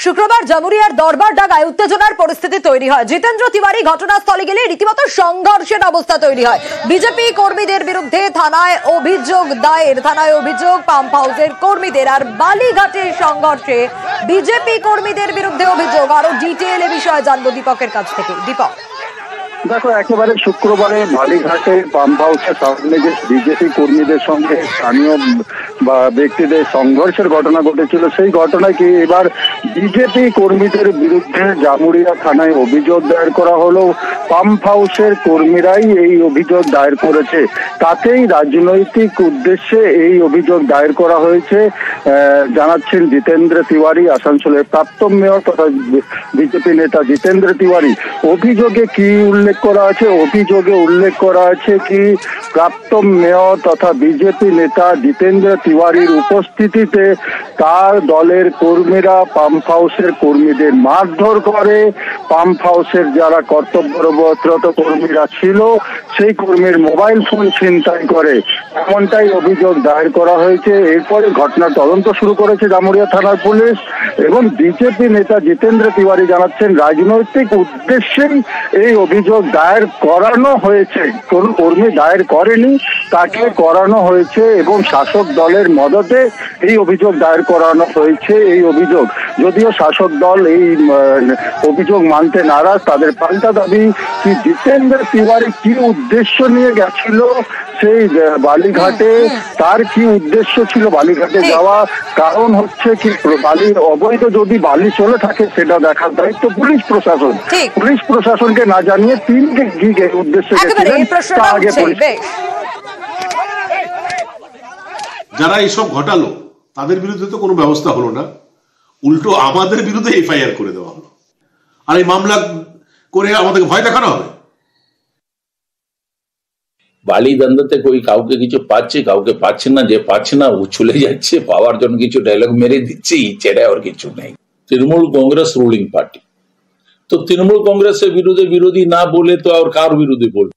শুক্রবার জামুরিয়ার দরবার ডাঙ্গায় উত্তেজনার পরিস্থিতি তৈরি হয়। জিতেন্দ্র তিওয়ারি ঘটনাস্থলে গেলে রীতিমতো সংঘর্ষের অবস্থা তৈরি হয়। বিজেপি কর্মীদের বিরুদ্ধে থানায় অভিযোগ দায়ের। পাম্প হাউসের কর্মীদের আর বালিঘাটের সংঘর্ষে বিজেপি কর্মীদের বিরুদ্ধে অভিযোগ। আরো ডিটেইল এ বিষয়ে জানবো দীপকের কাছ থেকে। দীপক, দেখো, একেবারে শুক্রবারে বালিঘাটে পাম্প হাউসের সামনে যে বিজেপি কর্মীদের সঙ্গে স্থানীয় ব্যক্তিদের সংঘর্ষের ঘটনা ঘটেছিল, সেই ঘটনায় কি এবার বিজেপি কর্মীদের বিরুদ্ধে জামুরিয়া থানায় অভিযোগ দায়ের করা হলো। পাম্প হাউসের কর্মীরাই এই অভিযোগ দায়ের করেছে। তাতেই রাজনৈতিক উদ্দেশ্যে এই অভিযোগ দায়ের করা হয়েছে জানাচ্ছেন জিতেন্দ্র তিওয়ারি, আসানসোলের প্রাক্তন মেয়র তথা বিজেপি নেতা জিতেন্দ্র তিওয়ারি। অভিযোগে কি উল্লেখ করা আছে? অভিযোগে উল্লেখ করা আছে কি প্রাক্তন মেয়র তথা বিজেপি নেতা জিতেন্দ্র তিওয়ারির উপস্থিতিতে তার দলের কর্মীরা পাম্প হাউসের কর্মীদের মারধর করে। পাম্প হাউসের যারা কর্তব্যরত কর্মীরা ছিল সেই কর্মীর মোবাইল ফোন ছিনতাই করে, এমনটাই অভিযোগ দায়ের করা হয়েছে। এরপরে ঘটনার তদন্ত শুরু করেছে জামুরিয়া থানার পুলিশ এবং বিজেপি নেতা জিতেন্দ্র তিওয়ারি জানাচ্ছেন রাজনৈতিক উদ্দেশ্যেই এই অভিযোগ দায়ের করানো হয়েছে। কোন কর্মী দায়ের করেনি, তাকে করানো হয়েছে এবং শাসক দলের মদতে এই অভিযোগ দায়ের করানো হয়েছে। এই অভিযোগ যদিও শাসক দল এই অভিযোগ মানতে নারাজ, তাদের পাল্টা দাবি কি জিতেন্দ্র তিওয়ারি কি উদ্দেশ্য নিয়ে গেছিল সেই বালিঘাটে, তার কি উদ্দেশ্য ছিল বালিঘাটে যাওয়া, কারণ হচ্ছে কি বালির অবৈধ যদি বালি চলে থাকে সেটা দেখার দায়িত্ব পুলিশ প্রশাসন। পুলিশ প্রশাসনকে না জানিয়ে তিনকে কি উদ্দেশ্যে তা আগে যারা এইসব ঘটালো তাদের বিরুদ্ধে তো কোনো ব্যবস্থা হলো না, উল্টো আমাদের বিরুদ্ধে এফআইআর করে দেওয়া হলো। আর এই মামলা করে আমাদেরকে ভয় দেখানো হবে। বালি দান্দাতে কই কাউকে কিছু পাচ্ছে, কাউকে পাচ্ছে না, যে পাচ্ছে না ও চলে যাচ্ছে, পাওয়ার জন্য কিছু ডায়লগ মেরে দিচ্ছে, ছেড়ে আর কিছু নেই। তৃণমূল কংগ্রেস রুলিং পার্টি, তো তৃণমূল কংগ্রেসের বিরুদ্ধে বিরোধী না বলে তো আর কার বিরুদ্ধে বলবে?